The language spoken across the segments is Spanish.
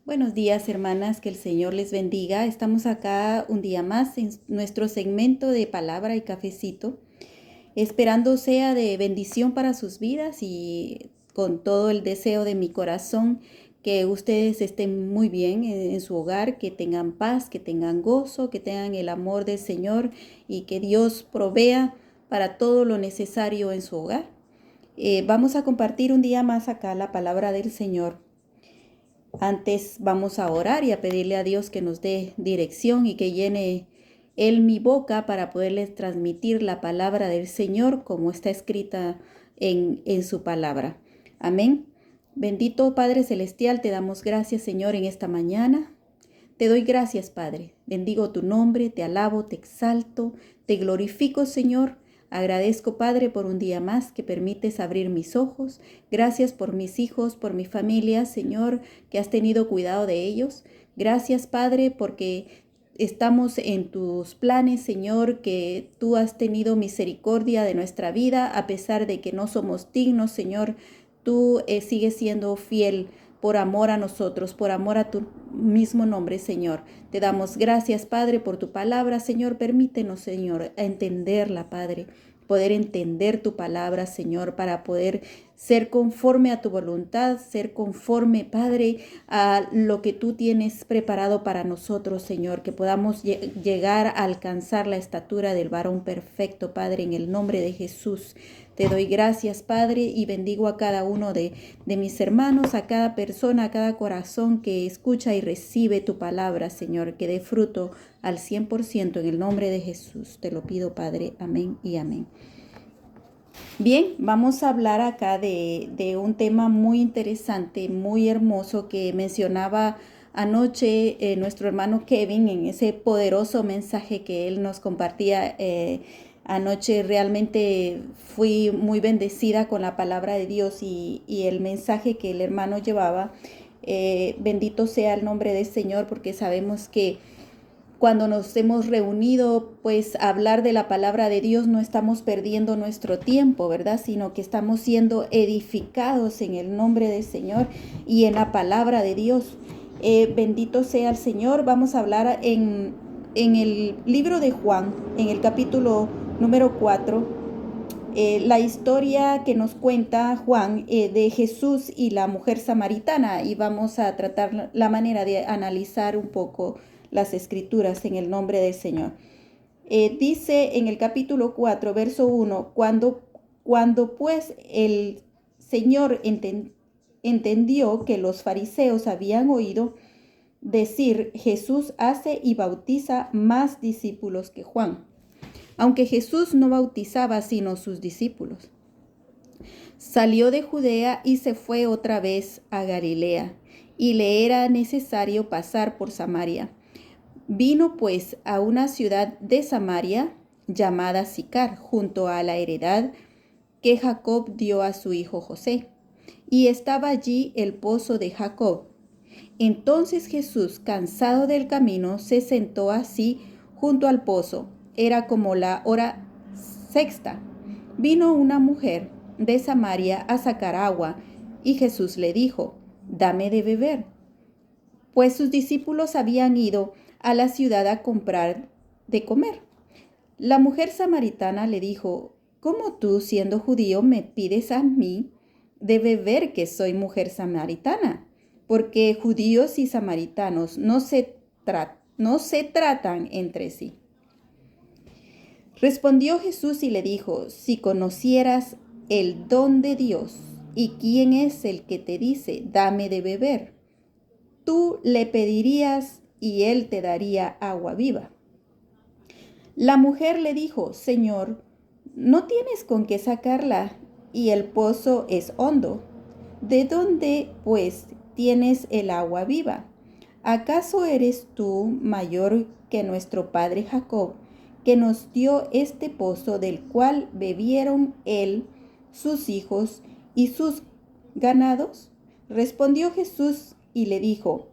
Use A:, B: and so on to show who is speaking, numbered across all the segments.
A: Buenos días, hermanas, que el Señor les bendiga. Estamos acá un día más en nuestro segmento de palabra y cafecito, esperando sea de bendición para sus vidas y con todo el deseo de mi corazón que ustedes estén muy bien en su hogar, que tengan paz, que tengan gozo, que tengan el amor del Señor y que Dios provea para todo lo necesario en su hogar. Vamos a compartir un día más acá la palabra del Señor. Antes vamos a orar y a pedirle a Dios que nos dé dirección y que llene Él mi boca para poderles transmitir la palabra del Señor como está escrita en su palabra. Amén. Bendito Padre Celestial, te damos gracias, Señor, en esta mañana. Te doy gracias, Padre. Bendigo tu nombre, te alabo, te exalto, te glorifico, Señor. Agradezco, Padre, por un día más que permites abrir mis ojos. Gracias por mis hijos, por mi familia, Señor, que has tenido cuidado de ellos. Gracias, Padre, porque estamos en tus planes, Señor, que tú has tenido misericordia de nuestra vida, a pesar de que no somos dignos, Señor. Tú sigues siendo fiel por amor a nosotros, por amor a tu mismo nombre, Señor. Te damos gracias, Padre, por tu palabra, Señor. Permítenos, Señor, entenderla, Padre, poder entender tu palabra, Señor, para poder ser conforme a tu voluntad, ser conforme, Padre, a lo que tú tienes preparado para nosotros, Señor, que podamos llegar a alcanzar la estatura del varón perfecto, Padre, en el nombre de Jesús. Te doy gracias, Padre, y bendigo a cada uno de mis hermanos, a cada persona, a cada corazón que escucha y recibe tu palabra, Señor, que dé fruto al 100% en el nombre de Jesús. Te lo pido, Padre. Amén y amén. Bien, vamos a hablar acá de un tema muy interesante, muy hermoso que mencionaba anoche nuestro hermano Kevin en ese poderoso mensaje que él nos compartía anoche. Realmente fui muy bendecida con la palabra de Dios y el mensaje que el hermano llevaba. Bendito sea el nombre del Señor, porque sabemos que cuando nos hemos reunido, pues a hablar de la palabra de Dios, no estamos perdiendo nuestro tiempo, ¿verdad? Sino que estamos siendo edificados en el nombre del Señor y en la palabra de Dios. Bendito sea el Señor. Vamos a hablar en el libro de Juan, en el capítulo número 4, la historia que nos cuenta Juan de Jesús y la mujer samaritana, y vamos a tratar la manera de analizar un poco las escrituras en el nombre del Señor. Dice en el capítulo 4, verso 1, cuando pues el Señor entendió que los fariseos habían oído decir, Jesús hace y bautiza más discípulos que Juan, aunque Jesús no bautizaba sino sus discípulos. Salió de Judea y se fue otra vez a Galilea, y le era necesario pasar por Samaria. Vino pues a una ciudad de Samaria llamada Sicar, junto a la heredad que Jacob dio a su hijo José, y estaba allí el pozo de Jacob. Entonces Jesús, cansado del camino, se sentó así junto al pozo. Era como la hora sexta. Vino una mujer de Samaria a sacar agua, y Jesús le dijo, dame de beber. Pues sus discípulos habían ido a la ciudad a comprar de comer. La mujer samaritana le dijo, ¿cómo tú, siendo judío, me pides a mí de beber, que soy mujer samaritana? Porque judíos y samaritanos no se tratan entre sí. Respondió Jesús y le dijo, si conocieras el don de Dios y quién es el que te dice, dame de beber, tú le pedirías y él te daría agua viva. La mujer le dijo, Señor, no tienes con qué sacarla y el pozo es hondo. ¿De dónde, pues, tienes el agua viva? ¿Acaso eres tú mayor que nuestro padre Jacob, que nos dio este pozo del cual bebieron él, sus hijos y sus ganados? Respondió Jesús y le dijo,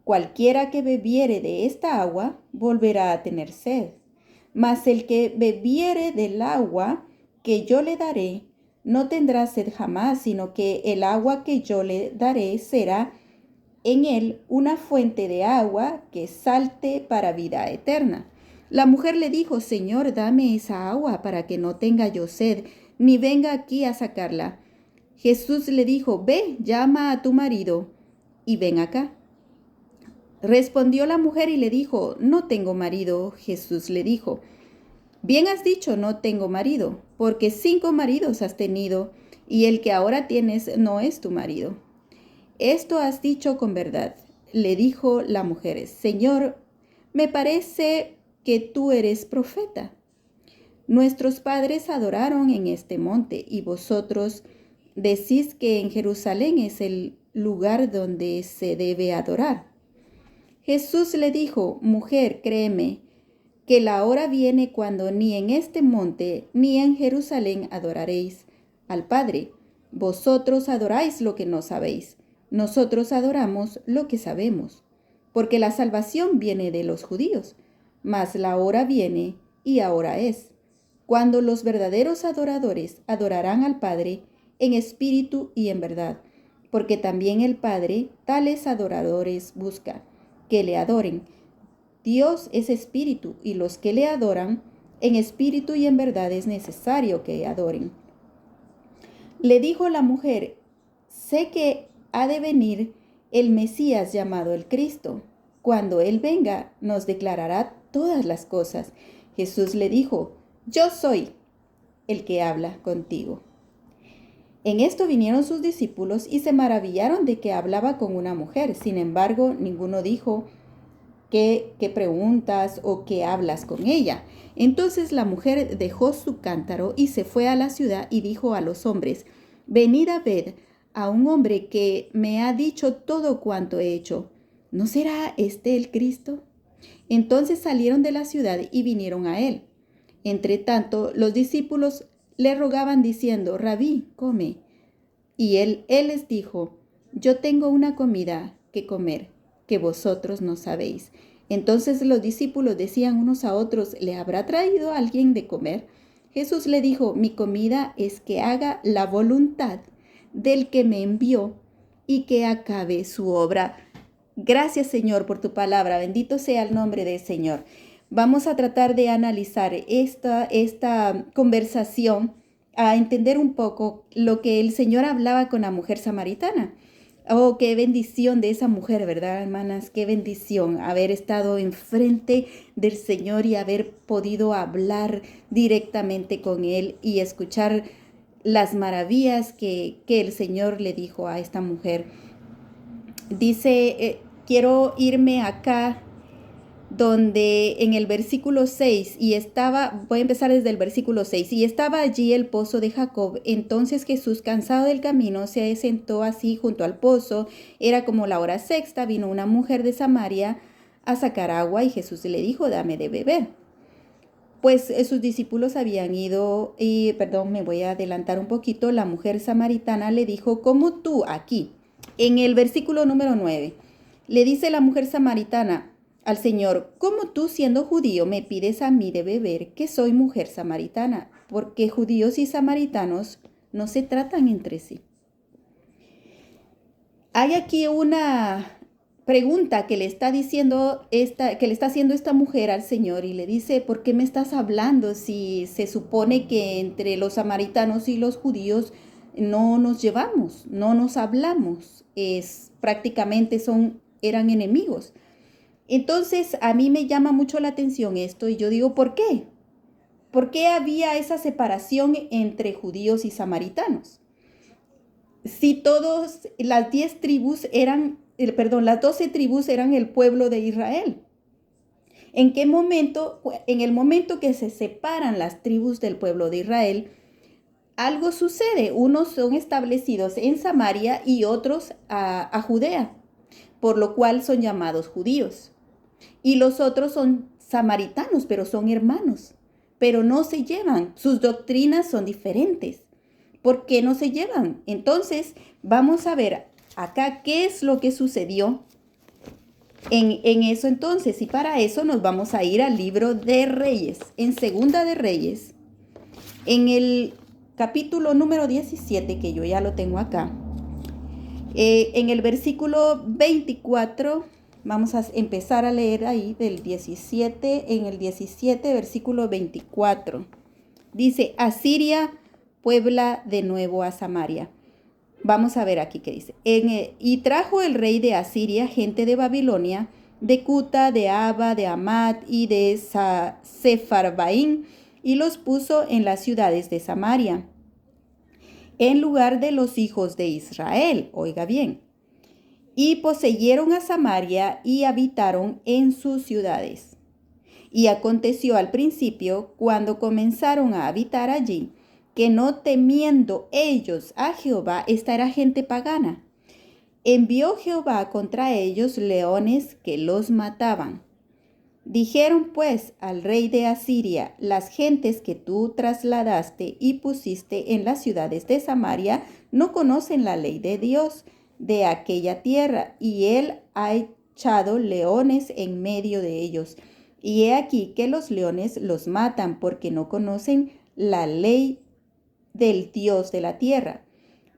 A: cualquiera que bebiere de esta agua volverá a tener sed. Mas el que bebiere del agua que yo le daré, no tendrá sed jamás, sino que el agua que yo le daré será en él una fuente de agua que salte para vida eterna. La mujer le dijo, Señor, dame esa agua para que no tenga yo sed, ni venga aquí a sacarla. Jesús le dijo, ve, llama a tu marido y ven acá. Respondió la mujer y le dijo, no tengo marido. Jesús le dijo, bien has dicho, no tengo marido, porque 5 maridos has tenido, y el que ahora tienes no es tu marido. Esto has dicho con verdad. Le dijo la mujer, Señor, me parece que tú eres profeta. Nuestros padres adoraron en este monte, y vosotros decís que en Jerusalén es el lugar donde se debe adorar. Jesús le dijo, mujer, créeme, que la hora viene cuando ni en este monte ni en Jerusalén adoraréis al Padre. Vosotros adoráis lo que no sabéis. Nosotros adoramos lo que sabemos, porque la salvación viene de los judíos. Mas la hora viene, y ahora es, cuando los verdaderos adoradores adorarán al Padre en espíritu y en verdad, porque también el Padre tales adoradores busca, que le adoren. Dios es espíritu, y los que le adoran en espíritu y en verdad es necesario que adoren. Le dijo la mujer, sé que ha de venir el Mesías llamado el Cristo. Cuando Él venga, nos declarará todas las cosas. Jesús le dijo, yo soy el que habla contigo. En esto vinieron sus discípulos y se maravillaron de que hablaba con una mujer. Sin embargo, ninguno dijo, ¿qué preguntas o qué hablas con ella? Entonces la mujer dejó su cántaro y se fue a la ciudad y dijo a los hombres, venid a ver a un hombre que me ha dicho todo cuanto he hecho. ¿No será este el Cristo? Entonces salieron de la ciudad y vinieron a él. Entre tanto, los discípulos le rogaban diciendo, Rabí, come. Y él les dijo, yo tengo una comida que comer, que vosotros no sabéis. Entonces los discípulos decían unos a otros, ¿le habrá traído alguien de comer? Jesús le dijo, mi comida es que haga la voluntad del que me envió y que acabe su obra. Gracias, Señor, por tu palabra. Bendito sea el nombre del Señor. Vamos a tratar de analizar esta conversación, a entender un poco lo que el Señor hablaba con la mujer samaritana. Oh, qué bendición de esa mujer, ¿verdad, hermanas? Qué bendición haber estado enfrente del Señor y haber podido hablar directamente con Él y escuchar las maravillas que el Señor le dijo a esta mujer. Dice, quiero irme acá donde en el versículo 6, voy a empezar desde el versículo 6, y estaba allí el pozo de Jacob. Entonces Jesús, cansado del camino, se sentó así junto al pozo. Era como la hora sexta, vino una mujer de Samaria a sacar agua, y Jesús le dijo, dame de beber. Pues sus discípulos habían ido, me voy a adelantar un poquito. La mujer samaritana le dijo, ¿cómo tú aquí? En el versículo número 9, le dice la mujer samaritana al Señor, ¿cómo tú, siendo judío, me pides a mí de beber, que soy mujer samaritana? Porque judíos y samaritanos no se tratan entre sí. Hay aquí una pregunta que le está haciendo esta mujer al Señor, y le dice, ¿por qué me estás hablando si se supone que entre los samaritanos y los judíos no nos llevamos, no nos hablamos? Prácticamente eran enemigos. Entonces, a mí me llama mucho la atención esto, y yo digo, ¿por qué? ¿Por qué había esa separación entre judíos y samaritanos? Si las 12 tribus eran el pueblo de Israel. ¿En qué momento? En el momento que se separan las tribus del pueblo de Israel, algo sucede. Unos son establecidos en Samaria y otros a Judea, por lo cual son llamados judíos. Y los otros son samaritanos, pero son hermanos, pero no se llevan. Sus doctrinas son diferentes. ¿Por qué no se llevan? Entonces, vamos a ver acá qué es lo que sucedió en eso entonces. Y para eso nos vamos a ir al libro de Reyes, en Segunda de Reyes, en el capítulo número 17, que yo ya lo tengo acá. En el versículo 24, vamos a empezar a leer ahí del 17, en el 17, versículo 24. Dice, Asiria puebla de nuevo a Samaria. Vamos a ver aquí qué dice. Y trajo el rey de Asiria gente de Babilonia, de Cuta, de Aba, de Amat y de Sefarbaín, y los puso en las ciudades de Samaria, en lugar de los hijos de Israel. Oiga bien. Y poseyeron a Samaria y habitaron en sus ciudades. Y aconteció al principio, cuando comenzaron a habitar allí, que no temiendo ellos a Jehová, esta era gente pagana, envió Jehová contra ellos leones que los mataban. Dijeron pues al rey de Asiria, las gentes que tú trasladaste y pusiste en las ciudades de Samaria no conocen la ley de Dios de aquella tierra, y él ha echado leones en medio de ellos. Y he aquí que los leones los matan porque no conocen la ley del Dios de la tierra.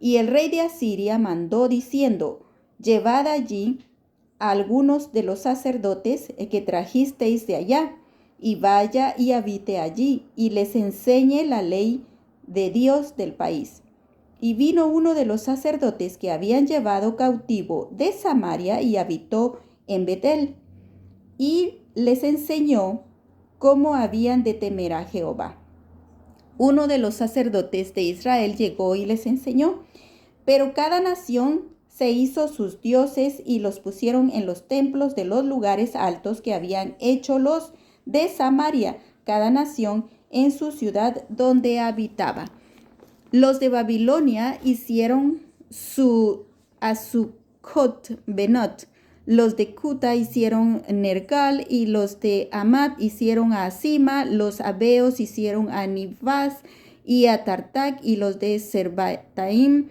A: Y el rey de Asiria mandó diciendo, llevad allí a algunos de los sacerdotes que trajisteis de allá, y vaya y habite allí, y les enseñe la ley de Dios del país. Y vino uno de los sacerdotes que habían llevado cautivo de Samaria y habitó en Betel, y les enseñó cómo habían de temer a Jehová. Uno de los sacerdotes de Israel llegó y les enseñó, pero cada nación se hizo sus dioses y los pusieron en los templos de los lugares altos que habían hecho los de Samaria, cada nación en su ciudad donde habitaba. Los de Babilonia hicieron a Sucot Benot, los de Cuta hicieron Nergal, y los de Amat hicieron a Asima, los abeos hicieron a Nivas y a Tartac, y los de Serbataim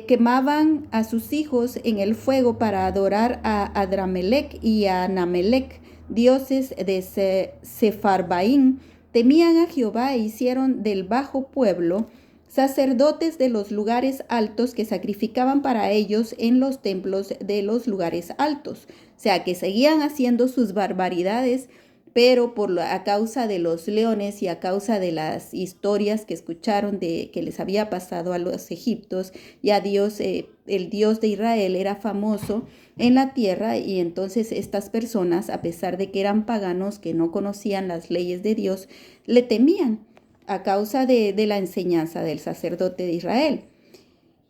A: quemaban a sus hijos en el fuego para adorar a Adramelech y a Anamelech, dioses de Sefarbaín. Temían a Jehová e hicieron del bajo pueblo sacerdotes de los lugares altos que sacrificaban para ellos en los templos de los lugares altos. O sea, que seguían haciendo sus barbaridades, pero a causa de los leones y a causa de las historias que escucharon de que les había pasado a los egipcios, ya Dios, el Dios de Israel era famoso en la tierra, y entonces estas personas, a pesar de que eran paganos, que no conocían las leyes de Dios, le temían a causa de la enseñanza del sacerdote de Israel.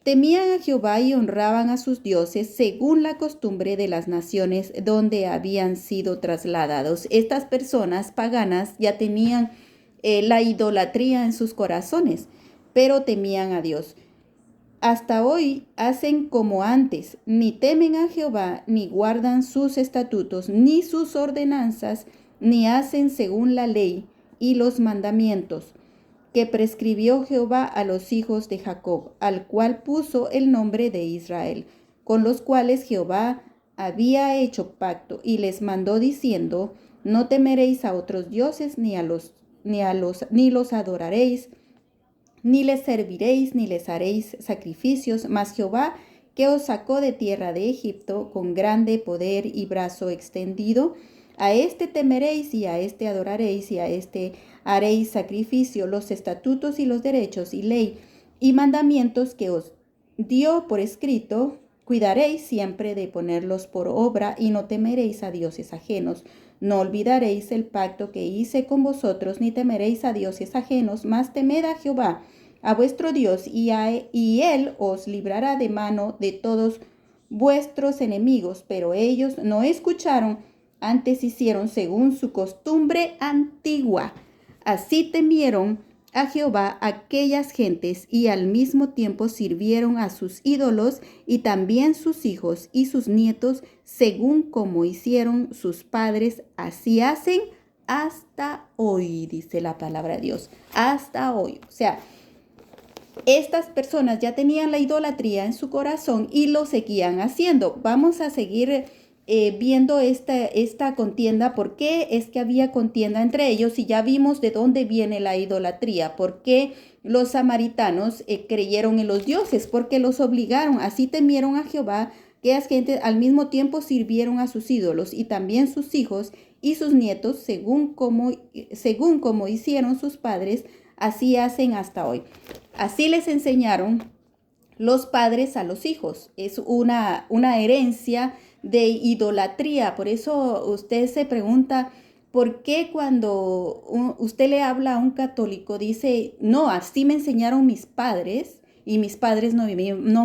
A: Temían a Jehová y honraban a sus dioses según la costumbre de las naciones donde habían sido trasladados. Estas personas paganas ya tenían la idolatría en sus corazones, pero temían a Dios. Hasta hoy hacen como antes, ni temen a Jehová, ni guardan sus estatutos, ni sus ordenanzas, ni hacen según la ley y los mandamientos que prescribió Jehová a los hijos de Jacob, al cual puso el nombre de Israel, con los cuales Jehová había hecho pacto, y les mandó diciendo, no temeréis a otros dioses, ni los adoraréis, ni les serviréis, ni les haréis sacrificios, mas Jehová, que os sacó de tierra de Egipto con grande poder y brazo extendido, a este temeréis y a este adoraréis y a este haréis sacrificio. Los estatutos y los derechos y ley y mandamientos que os dio por escrito, cuidaréis siempre de ponerlos por obra, y no temeréis a dioses ajenos. No olvidaréis el pacto que hice con vosotros, ni temeréis a dioses ajenos, mas temed a Jehová, a vuestro Dios, y él os librará de mano de todos vuestros enemigos. Pero ellos no escucharon, antes hicieron según su costumbre antigua. Así temieron a Jehová aquellas gentes, y al mismo tiempo sirvieron a sus ídolos, y también sus hijos y sus nietos, según como hicieron sus padres, así hacen hasta hoy, dice la palabra de Dios, hasta hoy. O sea, estas personas ya tenían la idolatría en su corazón y lo seguían haciendo. Vamos a seguir viendo esta contienda. ¿Por qué es que había contienda entre ellos? Y ya vimos de dónde viene la idolatría. ¿Por qué los samaritanos creyeron en los dioses? Porque los obligaron, así temieron a Jehová, que las gentes al mismo tiempo sirvieron a sus ídolos, y también sus hijos y sus nietos, según como hicieron sus padres, así hacen hasta hoy. Así les enseñaron los padres a los hijos. Es una herencia de idolatría. Por eso usted se pregunta, ¿por qué cuando usted le habla a un católico dice, no, así me enseñaron mis padres y mis padres no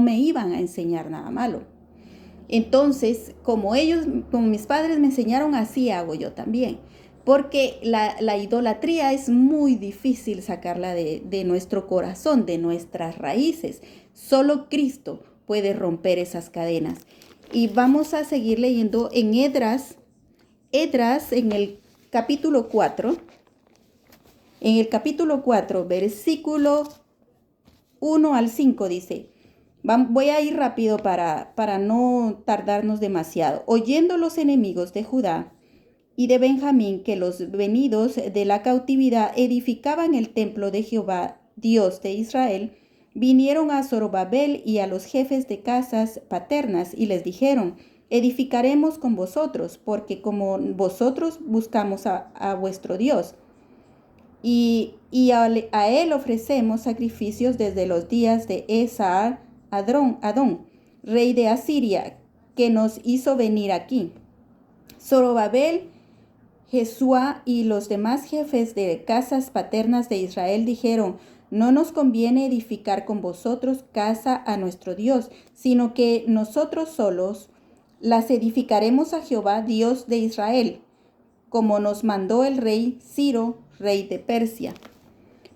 A: me iban a enseñar nada malo? Entonces, como mis padres me enseñaron, así hago yo también. Porque la idolatría es muy difícil sacarla de nuestro corazón, de nuestras raíces. Solo Cristo puede romper esas cadenas. Y vamos a seguir leyendo en Esdras, en el capítulo 4. En el capítulo 4, versículo 1 al 5 dice: voy a ir rápido para no tardarnos demasiado. Oyendo los enemigos de Judá y de Benjamín que los venidos de la cautividad edificaban el templo de Jehová, Dios de Israel, vinieron a Zorobabel y a los jefes de casas paternas y les dijeron: edificaremos con vosotros, porque como vosotros buscamos a vuestro Dios. Y a él ofrecemos sacrificios desde los días de Adón, rey de Asiria, que nos hizo venir aquí. Zorobabel, Jesúa y los demás jefes de casas paternas de Israel dijeron: no nos conviene edificar con vosotros casa a nuestro Dios, sino que nosotros solos las edificaremos a Jehová, Dios de Israel, como nos mandó el rey Ciro, rey de Persia.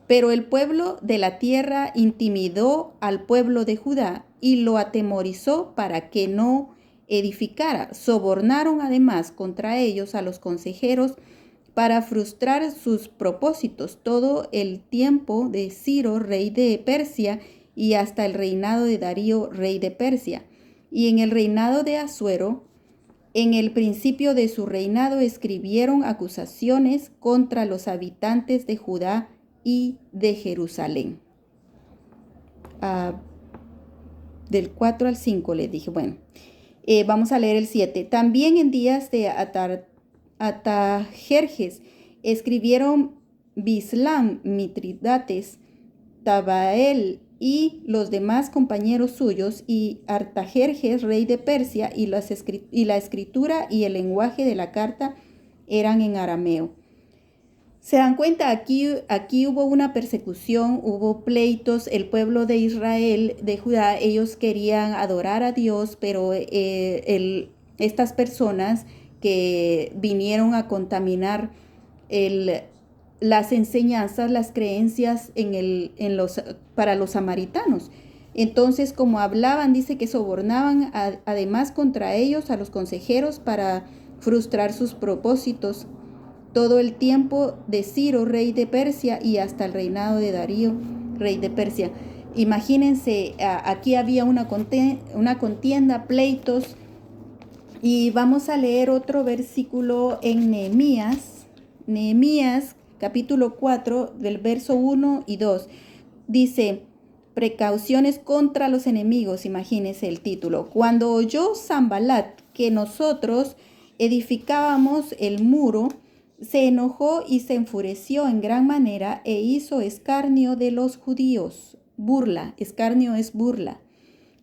A: Pero el pueblo de la tierra intimidó al pueblo de Judá y lo atemorizó para que no edificara. Sobornaron además contra ellos a los consejeros para frustrar sus propósitos todo el tiempo de Ciro, rey de Persia, y hasta el reinado de Darío, rey de Persia. Y en el reinado de Asuero, en el principio de su reinado, escribieron acusaciones contra los habitantes de Judá y de Jerusalén. Del 4 al 5 les dije. Bueno, vamos a leer el 7. También en días de Atajerjes escribieron Bislam, Mitridates, Tabael y los demás compañeros suyos, y Artajerjes, rey de Persia, y la escritura y el lenguaje de la carta eran en arameo. Se dan cuenta, aquí hubo una persecución, hubo pleitos. El pueblo de Israel, de Judá, ellos querían adorar a Dios, pero estas personas que vinieron a contaminar las enseñanzas, las creencias para los samaritanos. Entonces, como hablaban, dice que sobornaban además contra ellos a los consejeros para frustrar sus propósitos todo el tiempo de Ciro, rey de Persia, y hasta el reinado de Darío, rey de Persia. Imagínense, aquí había una contienda, pleitos. Y vamos a leer otro versículo en Nehemías capítulo 4, del verso 1 y 2. Dice: precauciones contra los enemigos. Imagínense el título. Cuando oyó Sanbalat que nosotros edificábamos el muro, se enojó y se enfureció en gran manera e hizo escarnio de los judíos. Burla, escarnio es burla.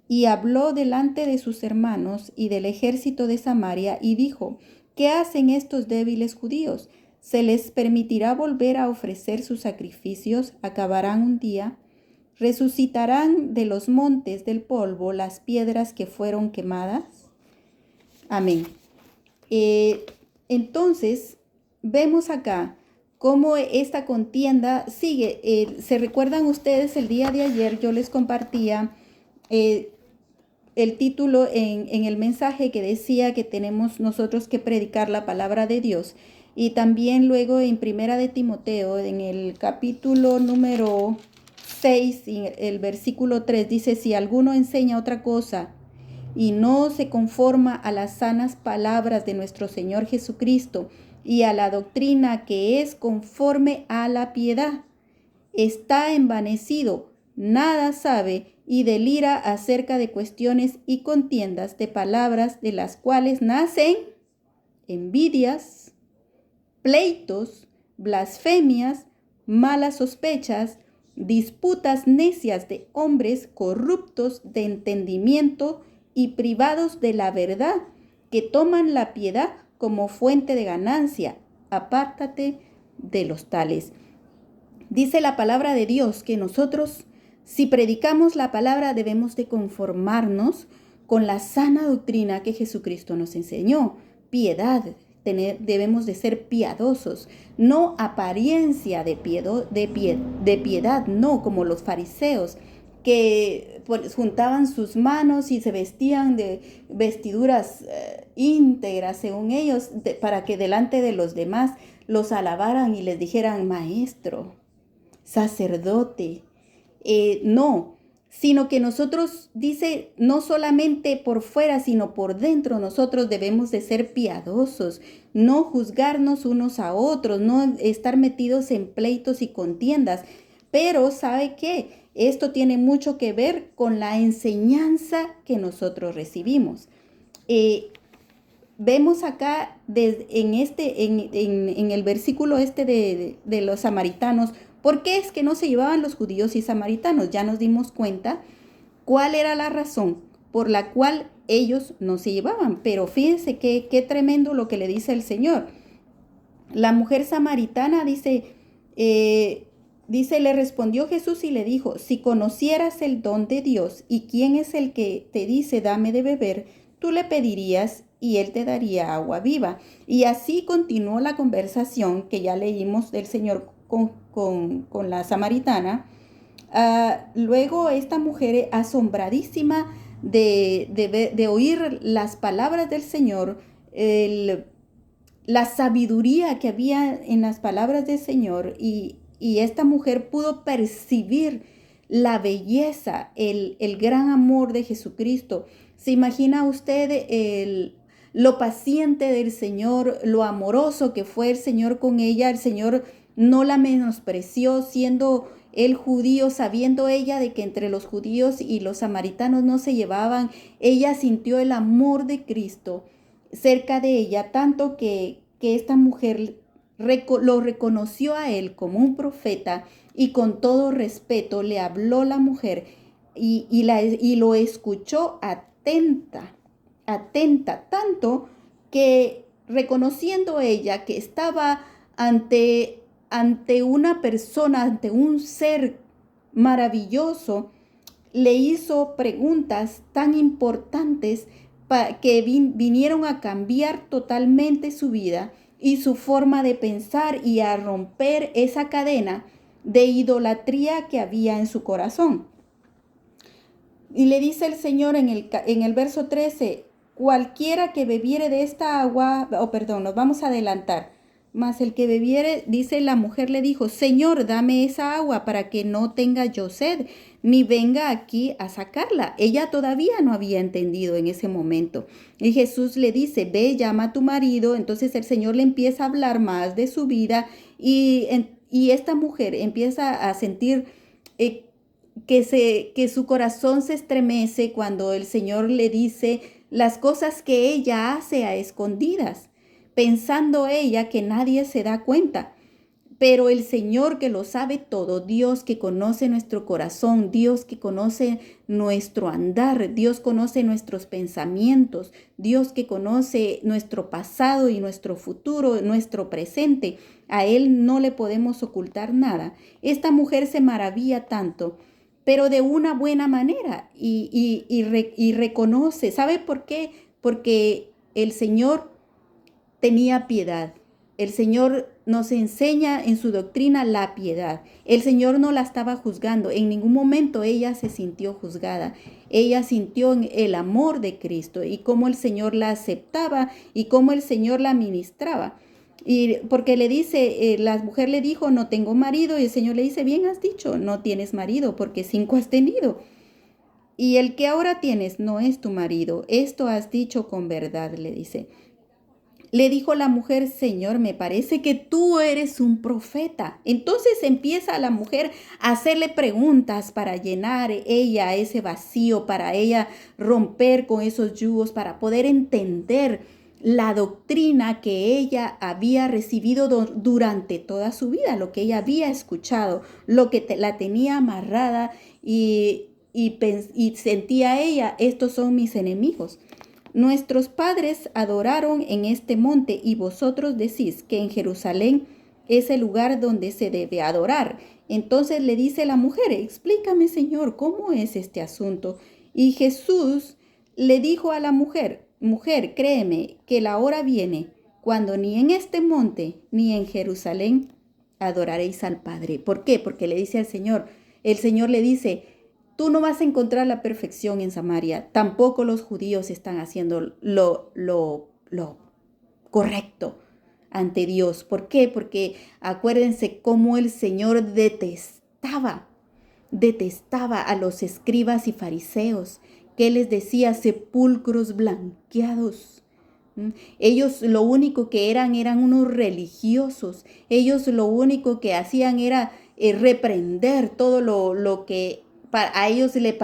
A: Y habló delante de sus hermanos y del ejército de Samaria y dijo: ¿qué hacen estos débiles judíos? ¿Se les permitirá volver a ofrecer sus sacrificios? ¿Acabarán un día? ¿Resucitarán de los montes del polvo las piedras que fueron quemadas? Amén. Entonces, vemos acá cómo esta contienda sigue. ¿Se recuerdan ustedes? El día de ayer yo les compartía el título en el mensaje que decía que tenemos nosotros que predicar la palabra de Dios. Y también luego en Primera de Timoteo, en el capítulo número 6, el versículo 3, dice: si alguno enseña otra cosa y no se conforma a las sanas palabras de nuestro Señor Jesucristo y a la doctrina que es conforme a la piedad, está envanecido, nada sabe y delira acerca de cuestiones y contiendas de palabras de las cuales nacen envidias, pleitos, blasfemias, malas sospechas, disputas necias de hombres corruptos de entendimiento y privados de la verdad, que toman la piedad como fuente de ganancia. Apártate de los tales. Dice la palabra de Dios que nosotros, si predicamos la palabra, debemos de conformarnos con la sana doctrina que Jesucristo nos enseñó. Piedad, debemos de ser piadosos, no apariencia de piedad, no como los fariseos que pues, juntaban sus manos y se vestían de vestiduras íntegras según ellos, para que delante de los demás los alabaran y les dijeran maestro, sacerdote. No, sino que nosotros, dice, no solamente por fuera, sino por dentro, nosotros debemos de ser piadosos, no juzgarnos unos a otros, no estar metidos en pleitos y contiendas. Pero ¿sabe qué? Esto tiene mucho que ver con la enseñanza que nosotros recibimos. Vemos acá en el versículo de los samaritanos, ¿por qué es que no se llevaban los judíos y samaritanos? Ya nos dimos cuenta cuál era la razón por la cual ellos no se llevaban. Pero fíjense qué tremendo lo que le dice el Señor. La mujer samaritana dice, le respondió Jesús y le dijo, si conocieras el don de Dios y quién es el que te dice, dame de beber, tú le pedirías y él te daría agua viva. Y así continuó la conversación que ya leímos del Señor con la samaritana. Luego esta mujer, asombradísima de oír las palabras del Señor, la sabiduría que había en las palabras del Señor, y esta mujer pudo percibir la belleza, el gran amor de Jesucristo. ¿Se imagina usted lo paciente del Señor, lo amoroso que fue el Señor con ella? El Señor no la menospreció, siendo el judío, sabiendo ella de que entre los judíos y los samaritanos no se llevaban. Ella sintió el amor de Cristo cerca de ella, tanto que esta mujer lo reconoció a él como un profeta, y con todo respeto le habló la mujer y lo escuchó atenta, tanto que, reconociendo ella que estaba ante una persona, ante un ser maravilloso, le hizo preguntas tan importantes que vinieron a cambiar totalmente su vida y su forma de pensar, y a romper esa cadena de idolatría que había en su corazón. Y le dice el Señor en el verso 13, cualquiera que bebiere de esta agua, nos vamos a adelantar, mas el que bebiere, dice, la mujer le dijo, Señor, dame esa agua para que no tenga yo sed, ni venga aquí a sacarla. Ella todavía no había entendido en ese momento. Y Jesús le dice, ve, llama a tu marido. Entonces el Señor le empieza a hablar más de su vida, y esta mujer empieza a sentir que su corazón se estremece cuando el Señor le dice las cosas que ella hace a escondidas, pensando ella que nadie se da cuenta. Pero el Señor, que lo sabe todo, Dios que conoce nuestro corazón, Dios que conoce nuestro andar, Dios conoce nuestros pensamientos, Dios que conoce nuestro pasado y nuestro futuro, nuestro presente, a Él no le podemos ocultar nada. Esta mujer se maravilla tanto, pero de una buena manera, y reconoce. ¿Sabe por qué? Porque el Señor tenía piedad. El Señor nos enseña en su doctrina la piedad. El Señor no la estaba juzgando. En ningún momento ella se sintió juzgada. Ella sintió el amor de Cristo y cómo el Señor la aceptaba y cómo el Señor la ministraba. Y porque le dice, la mujer le dijo, no tengo marido, y el Señor le dice, bien has dicho, no tienes marido, porque 5 has tenido. y el que ahora tienes no es tu marido. Esto has dicho con verdad, le dice. Le dijo la mujer, Señor, me parece que tú eres un profeta. Entonces empieza la mujer a hacerle preguntas para llenar ella ese vacío, para ella romper con esos yugos, para poder entender la doctrina que ella había recibido durante toda su vida, lo que ella había escuchado, lo que la tenía amarrada y sentía ella, estos son mis enemigos. Nuestros padres adoraron en este monte y vosotros decís que en Jerusalén es el lugar donde se debe adorar. Entonces le dice la mujer, explícame, Señor, ¿cómo es este asunto? Y Jesús le dijo a la mujer, mujer, créeme que la hora viene cuando ni en este monte ni en Jerusalén adoraréis al Padre. ¿Por qué? Porque le dice al Señor, el Señor le dice, tú no vas a encontrar la perfección en Samaria. Tampoco los judíos están haciendo lo correcto ante Dios. ¿Por qué? Porque acuérdense cómo el Señor detestaba a los escribas y fariseos, que les decía sepulcros blanqueados. Ellos lo único que eran unos religiosos. Ellos lo único que hacían era reprender todo lo que a ellos les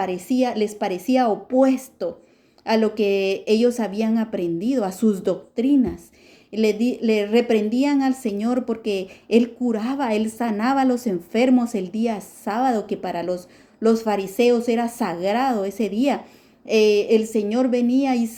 A: parecía opuesto a lo que ellos habían aprendido, a sus doctrinas. Le reprendían al Señor porque Él curaba, Él sanaba a los enfermos el día sábado, que para los fariseos era sagrado ese día. El Señor venía y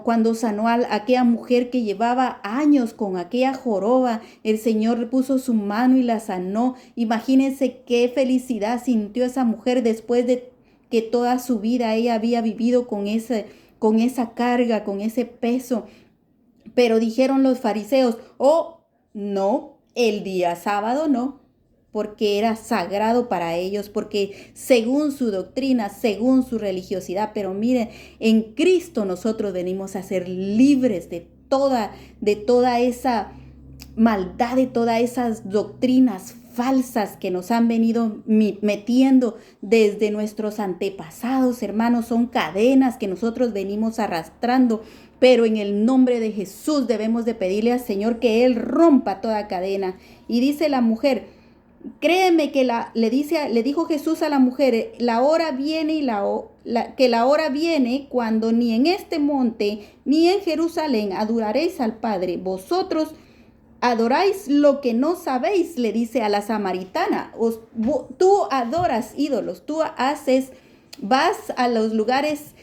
A: cuando sanó a aquella mujer que llevaba años con aquella joroba, el Señor puso su mano y la sanó. Imagínense qué felicidad sintió esa mujer después de que toda su vida ella había vivido con esa carga, con ese peso. Pero dijeron los fariseos, oh, no, el día sábado no, porque era sagrado para ellos, porque según su doctrina, según su religiosidad. Pero miren, en Cristo nosotros venimos a ser libres de toda esa maldad, de todas esas doctrinas falsas que nos han venido metiendo desde nuestros antepasados, hermanos. Son cadenas que nosotros venimos arrastrando, pero en el nombre de Jesús debemos de pedirle al Señor que Él rompa toda cadena. Y dice la mujer, créeme que le dijo Jesús a la mujer, la hora viene que la hora viene cuando ni en este monte ni en Jerusalén adoraréis al Padre. Vosotros adoráis lo que no sabéis, le dice a la samaritana. Tú adoras ídolos, vas a los lugares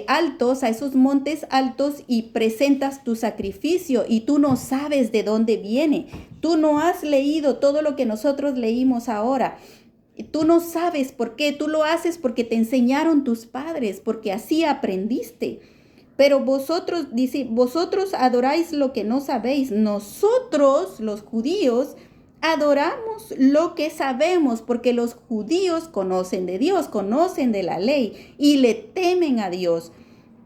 A: altos, a esos montes altos y presentas tu sacrificio y tú no sabes de dónde viene. Tú no has leído todo lo que nosotros leímos ahora. Tú no sabes por qué. Tú lo haces porque te enseñaron tus padres, porque así aprendiste. Pero vosotros, dice, vosotros adoráis lo que no sabéis. Nosotros, los judíos, adoramos lo que sabemos, porque los judíos conocen de Dios, conocen de la ley y le temen a Dios.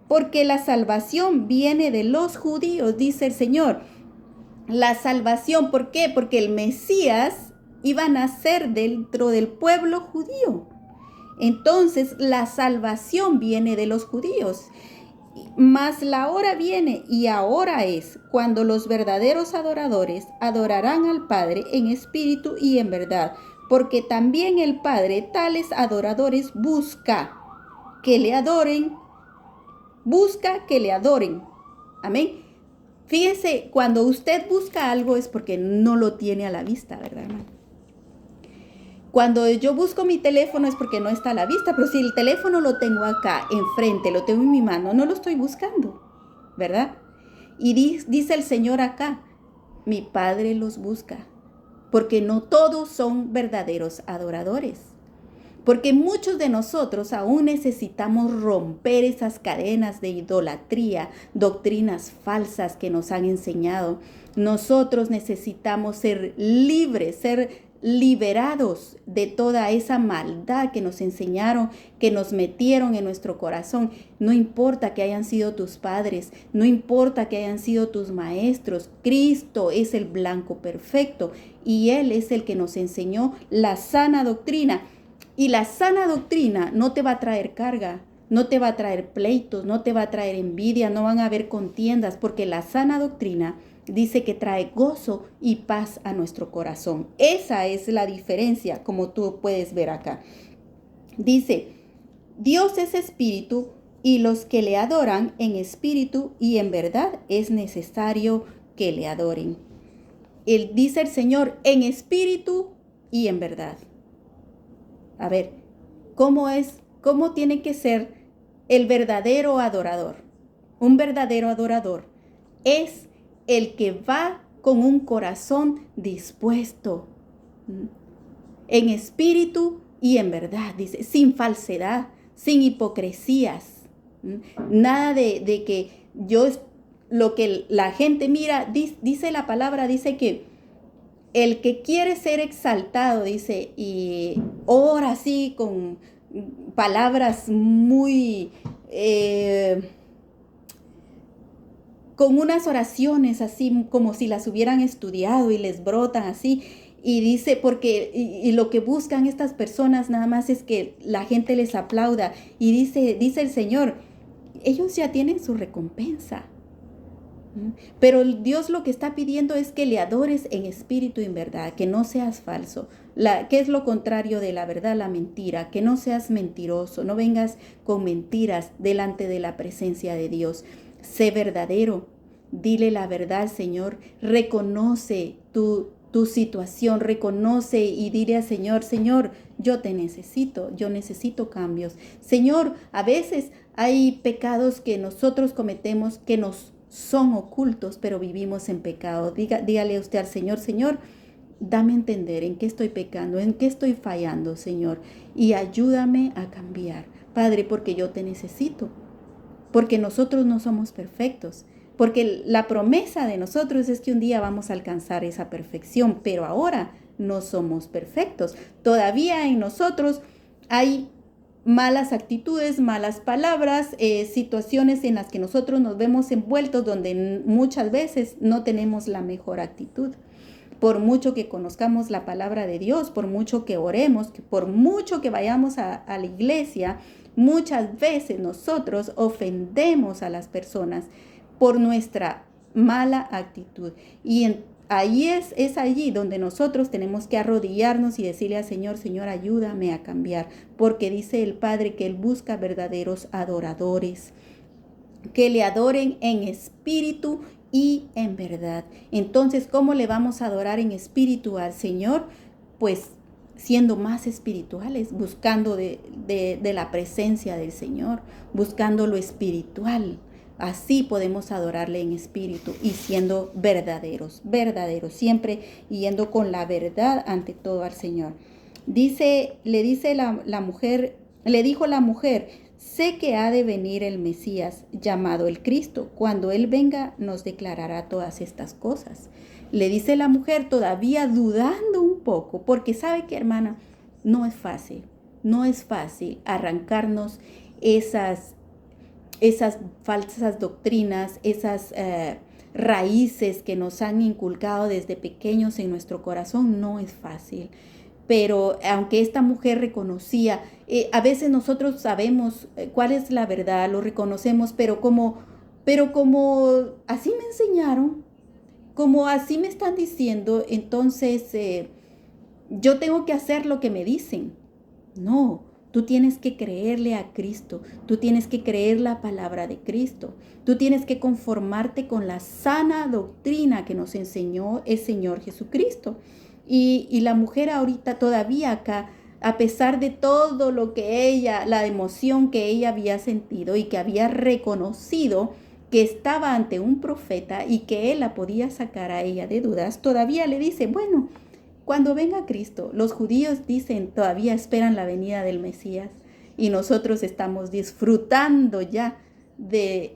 A: Porque la salvación viene de los judíos, dice el Señor. La salvación, ¿por qué? Porque el Mesías iba a nacer dentro del pueblo judío. Entonces, la salvación viene de los judíos. Mas la hora viene y ahora es cuando los verdaderos adoradores adorarán al Padre en espíritu y en verdad, porque también el Padre tales adoradores busca que le adoren. Amén. Fíjense, cuando usted busca algo es porque no lo tiene a la vista, ¿verdad, hermano? Cuando yo busco mi teléfono es porque no está a la vista, pero si el teléfono lo tengo acá, enfrente, lo tengo en mi mano, no lo estoy buscando, ¿verdad? Y dice el Señor acá, mi Padre los busca, porque no todos son verdaderos adoradores. Porque muchos de nosotros aún necesitamos romper esas cadenas de idolatría, doctrinas falsas que nos han enseñado. Nosotros necesitamos ser libres, ser liberados de toda esa maldad que nos enseñaron, que nos metieron en nuestro corazón. No importa que hayan sido tus padres, no importa que hayan sido tus maestros, Cristo es el blanco perfecto y Él es el que nos enseñó la sana doctrina. Y la sana doctrina no te va a traer carga, no te va a traer pleitos, no te va a traer envidia, no van a haber contiendas, porque la sana doctrina dice que trae gozo y paz a nuestro corazón. Esa es la diferencia, como tú puedes ver acá. Dice, Dios es espíritu y los que le adoran en espíritu y en verdad es necesario que le adoren. Él dice el Señor en espíritu y en verdad. A ver, ¿cómo tiene que ser el verdadero adorador? Un verdadero adorador es el que va con un corazón dispuesto, en espíritu y en verdad, dice, sin falsedad, sin hipocresías, nada de que lo que la gente mira, dice la palabra, dice que el que quiere ser exaltado, dice, y ora así con palabras muy, con unas oraciones así como si las hubieran estudiado y les brotan así. Y dice, y lo que buscan estas personas nada más es que la gente les aplauda. Y dice el Señor, ellos ya tienen su recompensa. Pero Dios lo que está pidiendo es que le adores en espíritu y en verdad, que no seas falso. ¿Qué es lo contrario de la verdad? La mentira, que no seas mentiroso, no vengas con mentiras delante de la presencia de Dios. Sé verdadero, dile la verdad al Señor, reconoce tu situación, reconoce y dile al Señor, Señor, yo necesito cambios. Señor, a veces hay pecados que nosotros cometemos que nos son ocultos, pero vivimos en pecado. Dígale usted al Señor, Señor, dame a entender en qué estoy pecando, en qué estoy fallando, Señor, y ayúdame a cambiar. Padre, porque yo te necesito, porque nosotros no somos perfectos, porque la promesa de nosotros es que un día vamos a alcanzar esa perfección, pero ahora no somos perfectos. Todavía en nosotros hay malas actitudes, malas palabras, situaciones en las que nosotros nos vemos envueltos donde muchas veces no tenemos la mejor actitud. Por mucho que conozcamos la palabra de Dios, por mucho que oremos, por mucho que vayamos a la iglesia, muchas veces nosotros ofendemos a las personas por nuestra mala actitud. Y ahí es allí donde nosotros tenemos que arrodillarnos y decirle al Señor, Señor, ayúdame a cambiar, porque dice el Padre que Él busca verdaderos adoradores, que le adoren en espíritu y en verdad. Entonces, ¿cómo le vamos a adorar en espíritu al Señor? Pues siendo más espirituales, buscando de la presencia del Señor, buscando lo espiritual. Así podemos adorarle en espíritu y siendo verdaderos, siempre yendo con la verdad ante todo al Señor. Le dijo la mujer, sé que ha de venir el Mesías llamado el Cristo. Cuando Él venga nos declarará todas estas cosas. Le dice la mujer todavía dudando un poco, porque sabe que, hermana, no es fácil arrancarnos esas falsas doctrinas, esas raíces que nos han inculcado desde pequeños en nuestro corazón, no es fácil. Pero aunque esta mujer reconocía, a veces nosotros sabemos cuál es la verdad, lo reconocemos, pero como así me enseñaron, como así me están diciendo, entonces yo tengo que hacer lo que me dicen. No. Tú tienes que creerle a Cristo, tú tienes que creer la palabra de Cristo, tú tienes que conformarte con la sana doctrina que nos enseñó el Señor Jesucristo. Y la mujer ahorita todavía acá, a pesar de todo lo que la emoción que ella había sentido y que había reconocido que estaba ante un profeta y que él la podía sacar a ella de dudas, todavía le dice, bueno, cuando venga Cristo, los judíos dicen, todavía esperan la venida del Mesías y nosotros estamos disfrutando ya de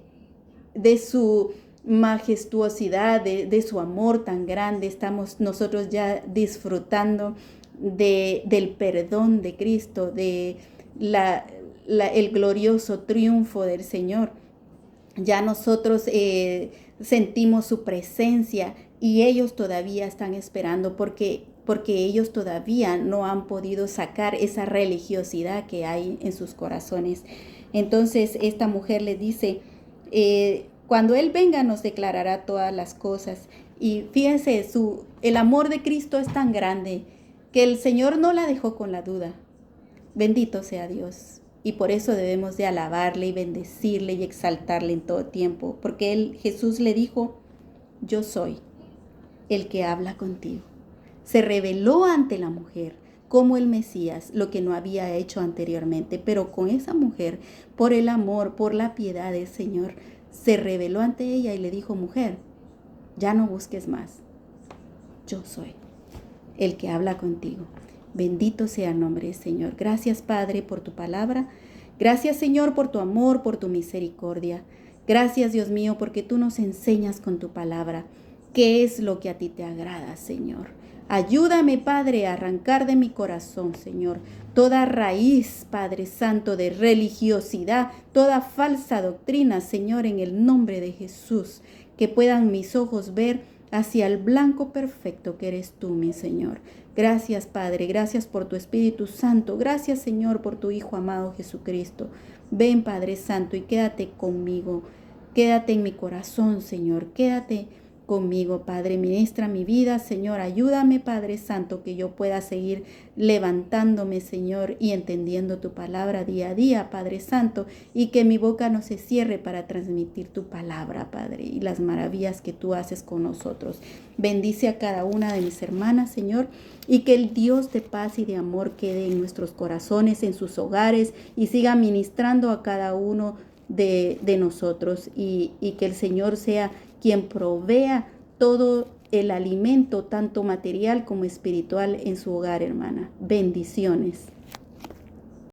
A: su majestuosidad, de su amor tan grande. Estamos nosotros ya disfrutando del perdón de Cristo, de el glorioso triunfo del Señor. Ya nosotros sentimos su presencia y ellos todavía están esperando porque porque ellos todavía no han podido sacar esa religiosidad que hay en sus corazones. Entonces esta mujer le dice, cuando Él venga nos declarará todas las cosas. Y fíjense, el amor de Cristo es tan grande que el Señor no la dejó con la duda. Bendito sea Dios. Y por eso debemos de alabarle y bendecirle y exaltarle en todo tiempo, porque Jesús le dijo, yo soy el que habla contigo. Se reveló ante la mujer como el Mesías, lo que no había hecho anteriormente, pero con esa mujer, por el amor, por la piedad del Señor, se reveló ante ella y le dijo, mujer, ya no busques más. Yo soy el que habla contigo. Bendito sea el nombre del Señor. Gracias, Padre, por tu palabra. Gracias, Señor, por tu amor, por tu misericordia. Gracias, Dios mío, porque tú nos enseñas con tu palabra qué es lo que a ti te agrada, Señor. Ayúdame, Padre, a arrancar de mi corazón, Señor, toda raíz, Padre Santo, de religiosidad, toda falsa doctrina, Señor, en el nombre de Jesús. Que puedan mis ojos ver hacia el blanco perfecto que eres tú, mi Señor. Gracias, Padre, gracias por tu Espíritu Santo. Gracias, Señor, por tu Hijo amado Jesucristo. Ven, Padre Santo, y quédate conmigo. Quédate en mi corazón, Señor. Quédate conmigo, Padre. Ministra mi vida, Señor. Ayúdame, Padre Santo, que yo pueda seguir levantándome, Señor, y entendiendo tu palabra día a día, Padre Santo, y que mi boca no se cierre para transmitir tu palabra, Padre, y las maravillas que tú haces con nosotros. Bendice a cada una de mis hermanas, Señor, y que el Dios de paz y de amor quede en nuestros corazones, en sus hogares, y siga ministrando a cada uno de nosotros, y que el Señor sea quien provea todo el alimento, tanto material como espiritual, en su hogar, hermana. Bendiciones.